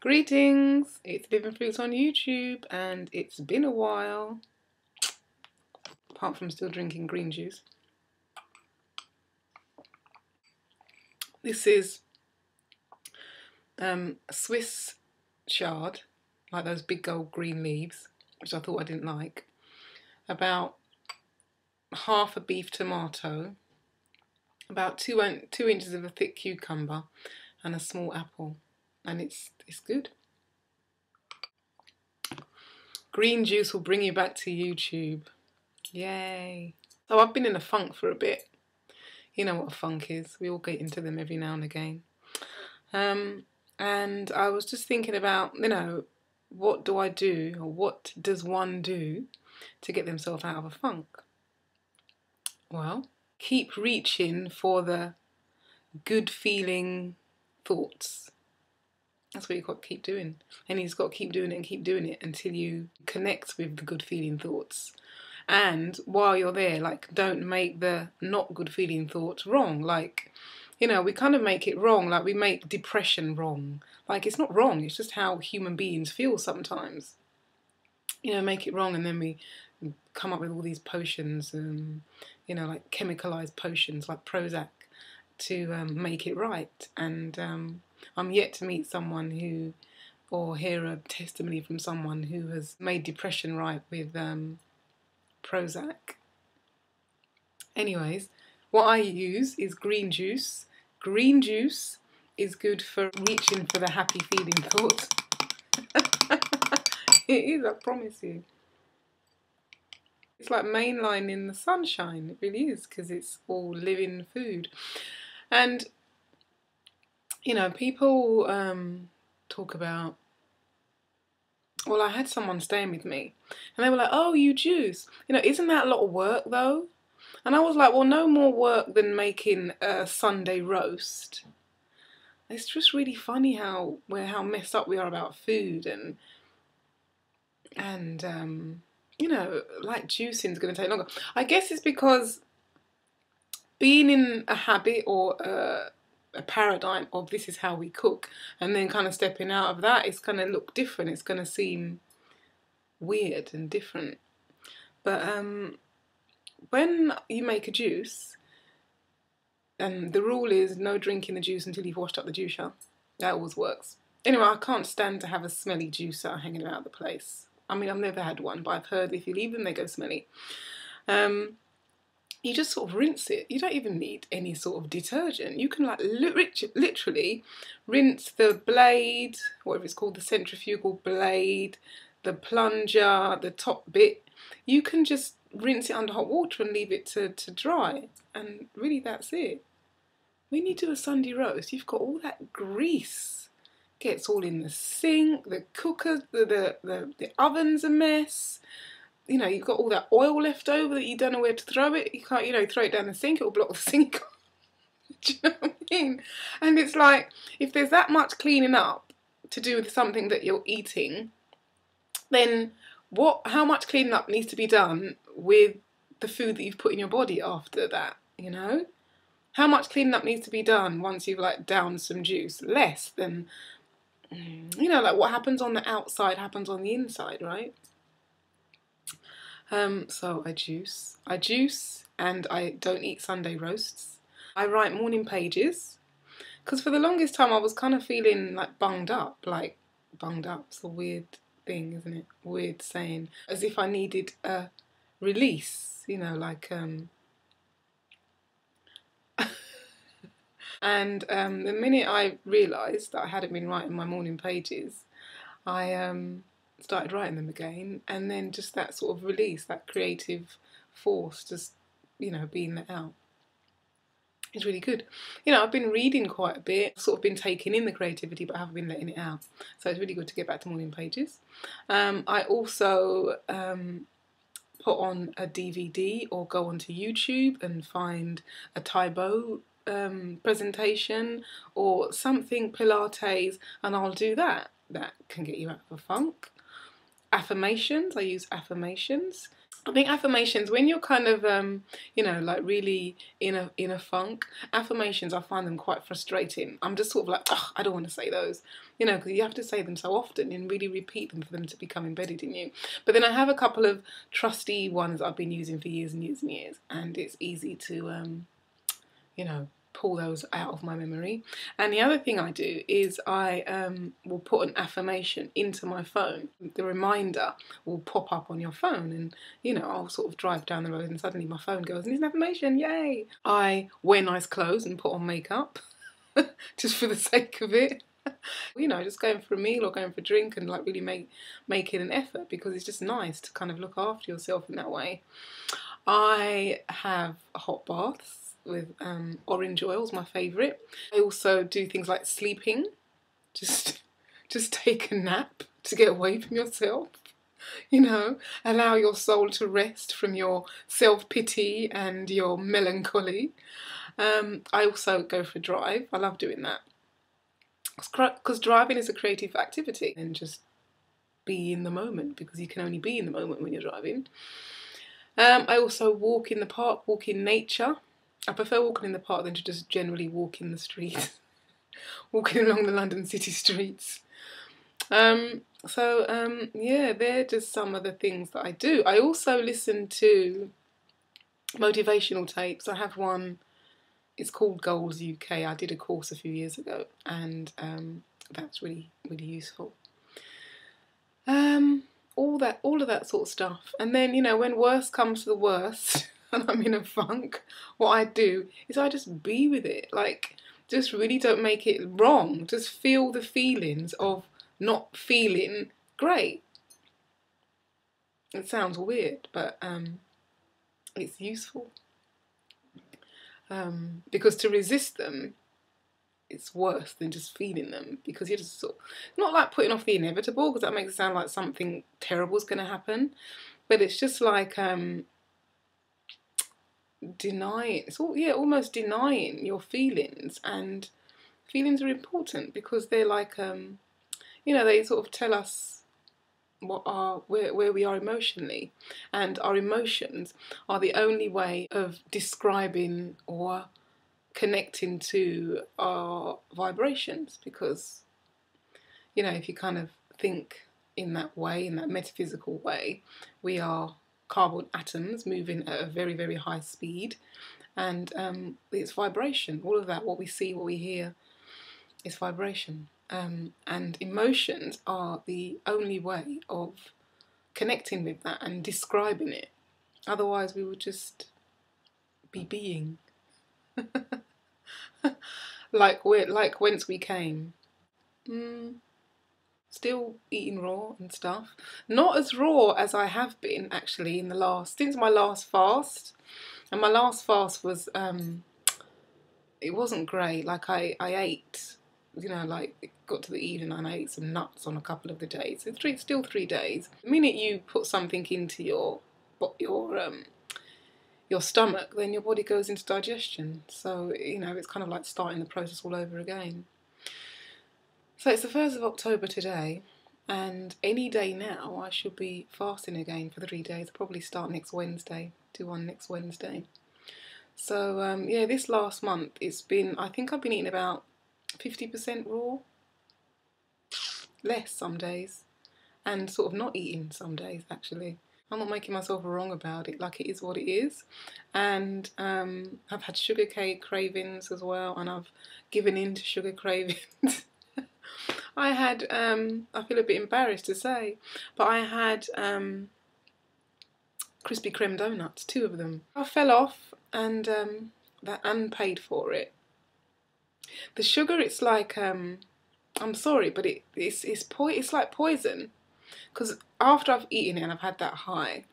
Greetings, it's Living Fruits on YouTube, and it's been a while, apart from still drinking green juice. This is Swiss chard, like those big gold green leaves, which I thought I didn't like, about half a beef tomato, about two inches of a thick cucumber, and a small apple, and it's good. Green juice will bring you back to YouTube. Yay. So I've been in a funk for a bit. You know what a funk is. We all get into them every now and again. And I was just thinking about, what do I do, or what does one do to get themselves out of a funk? Well, keep reaching for the good feeling thoughts. That's what you've got to keep doing. And you've got to keep doing it and keep doing it until you connect with the good feeling thoughts. And while you're there, don't make the not good feeling thoughts wrong. We kind of make it wrong. We make depression wrong. It's not wrong. It's just how human beings feel sometimes. Make it wrong, and then we come up with all these potions, like chemicalized potions like Prozac to make it right. And I'm yet to meet someone or hear a testimony from someone who has made depression right with Prozac. Anyways, what I use is green juice. Green juice is good for reaching for the happy feeling thoughts. It is, I promise you. It's like mainlining the sunshine. It really is, because it's all living food. And people talk about, well, I had someone staying with me and they were like, oh, you juice. Isn't that a lot of work though? And I was like, well, no more work than making a Sunday roast. It's just really funny how messed up we are about food, and juicing is going to take longer. I guess it's because being in a habit or a paradigm of this is how we cook, and then kind of stepping out of that, it's going to look different. It's going to seem weird and different. But when you make a juice, and the rule is no drinking the juice until you've washed up the juicer. That always works. Anyway, I can't stand to have a smelly juicer hanging about the place. I mean, I've never had one, but I've heard if you leave them, they go smelly. You just sort of rinse it. You don't even need any sort of detergent. You can literally rinse the blade, whatever it's called, the centrifugal blade, the plunger, the top bit. You can just rinse it under hot water and leave it to dry. And really that's it. When you do a Sunday roast, you've got all that grease. Gets all in the sink, the cooker, the oven's a mess. You've got all that oil left over that you don't know where to throw it. You can't, throw it down the sink, it'll block the sink. Do you know what I mean? And it's like, if there's that much cleaning up to do with something that you're eating, then how much cleaning up needs to be done with the food that you've put in your body after that, How much cleaning up needs to be done once you've downed some juice? Less than, what happens on the outside happens on the inside, right? So I juice, and I don't eat Sunday roasts. I write morning pages, because for the longest time I was kind of feeling bunged up. Bunged up's a weird thing, isn't it? Weird saying, as if I needed a release, And the minute I realised that I hadn't been writing my morning pages, I started writing them again, and then just that sort of release, that creative force, just, being let out. It's really good. I've been reading quite a bit, sort of been taking in the creativity, but I haven't been letting it out. So it's really good to get back to morning pages. I also put on a DVD or go onto YouTube and find a Taibo presentation or something Pilates, and I'll do that. That can get you out of a funk. Affirmations, I use affirmations. I think affirmations, when you're kind of, you know, like really in a funk, affirmations, I find them quite frustrating. I'm just sort of like, oh, I don't want to say those, you know, because you have to say them so often and really repeat them for them to become embedded in you. But then I have a couple of trusty ones I've been using for years and years and years, and it's easy to, you know, pull those out of my memory. And the other thing I do is I will put an affirmation into my phone. The reminder will pop up on your phone, and you know, I'll sort of drive down the road and suddenly my phone goes, and it's an affirmation, yay! I wear nice clothes and put on makeup just for the sake of it. You know, just going for a meal or going for a drink and like really make it an effort, because it's just nice to kind of look after yourself in that way. I have hot baths with orange oil is my favourite. I also do things like sleeping, just take a nap to get away from yourself, you know, allow your soul to rest from your self-pity and your melancholy. I also go for a drive. I love doing that because driving is a creative activity, and just be in the moment, because you can only be in the moment when you're driving. I also walk in the park, walk in nature. I prefer walking in the park than to just generally walk in the streets, walking along the London city streets. Yeah, they're just some of the things that I do. I also listen to motivational tapes. I have one, it's called Goals UK. I did a course a few years ago, and that's really, really useful. All of that sort of stuff. And then, you know, when worst comes to the worst, and I'm in a funk, what I do is I just be with it. Like, just really don't make it wrong. Just feel the feelings of not feeling great. It sounds weird, but it's useful. Because to resist them, it's worse than just feeling them, because you're just sort of, not like putting off the inevitable, because that makes it sound like something terrible is going to happen, but it's just like denying, it's all, yeah, almost denying your feelings. And feelings are important because they're like, you know, they sort of tell us where we are emotionally, and our emotions are the only way of describing or connecting to our vibrations. Because, you know, if you kind of think in that way, in that metaphysical way, we are carbon atoms moving at a very, very high speed, and it's vibration. All of that, what we see, what we hear, is vibration. And emotions are the only way of connecting with that and describing it. Otherwise, we would just be being. like whence we came. Still eating raw and stuff. Not as raw as I have been actually since my last fast. And my last fast was, it wasn't great. Like I ate, you know, like it got to the evening and I ate some nuts on a couple of the days. So still 3 days. The minute you put something into your stomach, then your body goes into digestion. So, you know, it's kind of like starting the process all over again. So it's the 1st of October today, and any day now I should be fasting again for 3 days. I'll probably start next Wednesday, do one next Wednesday. So yeah, this last month it's been, I think I've been eating about 50% raw, less some days, and sort of not eating some days actually. I'm not making myself wrong about it, like it is what it is. And I've had sugar cake cravings as well, and I've given in to sugar cravings. I had, I feel a bit embarrassed to say, but I had Krispy Kreme donuts, 2 of them. I fell off and paid for it. The sugar, it's like, I'm sorry, but it's like poison. Because after I've eaten it and I've had that high,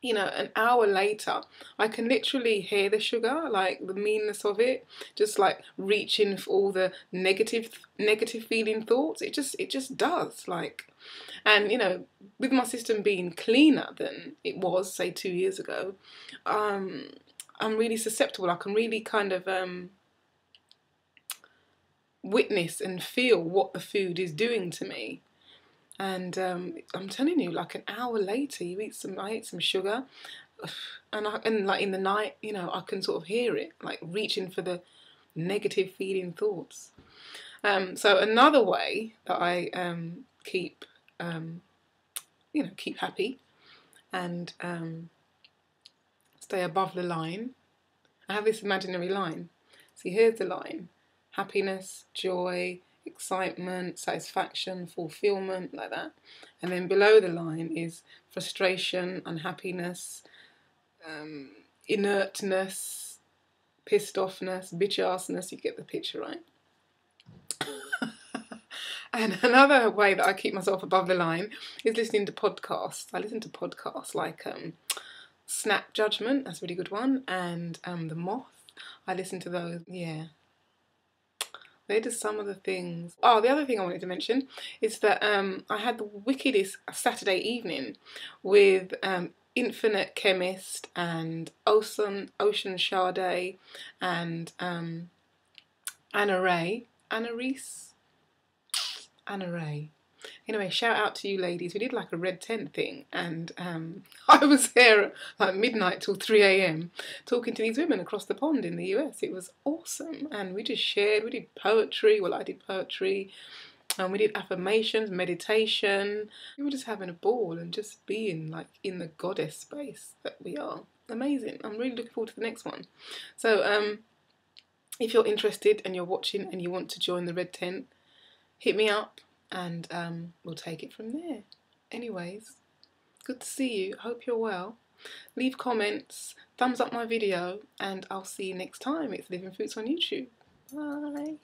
you know, an hour later, I can literally hear the sugar, like the meanness of it, just like reaching for all the negative feeling thoughts. It just does, like, and you know, with my system being cleaner than it was, say 2 years ago, I'm really susceptible. I can really kind of witness and feel what the food is doing to me. And I'm telling you, like an hour later, I ate some sugar, and like in the night, you know, I can sort of hear it, like reaching for the negative feeling thoughts. So another way that I keep, keep happy and stay above the line. I have this imaginary line. See, here's the line: happiness, joy, excitement, satisfaction, fulfillment, like that. And then below the line is frustration, unhappiness, inertness, pissed offness, bitch assness. You get the picture, right? And another way that I keep myself above the line is listening to podcasts. I listen to podcasts like Snap Judgment, that's a really good one, and The Moth. I listen to those, yeah. They're just some of the things. Oh, the other thing I wanted to mention is that I had the wickedest Saturday evening with Infinite Chemist and Ocean Sade and Anna Ray. Anna Ray. Anyway, shout out to you ladies. We did like a red tent thing, and I was there at like midnight till 3 a.m. talking to these women across the pond in the US. It was awesome, and we just shared. We did poetry. Well, I did poetry, and we did affirmations, meditation. We were just having a ball and just being like in the goddess space that we are. Amazing. I'm really looking forward to the next one. So, if you're interested and you're watching and you want to join the red tent, hit me up. And we'll take it from there. Anyways, good to see you. Hope you're well. Leave comments, thumbs up my video, and I'll see you next time. It's Living Fruits on YouTube. Bye.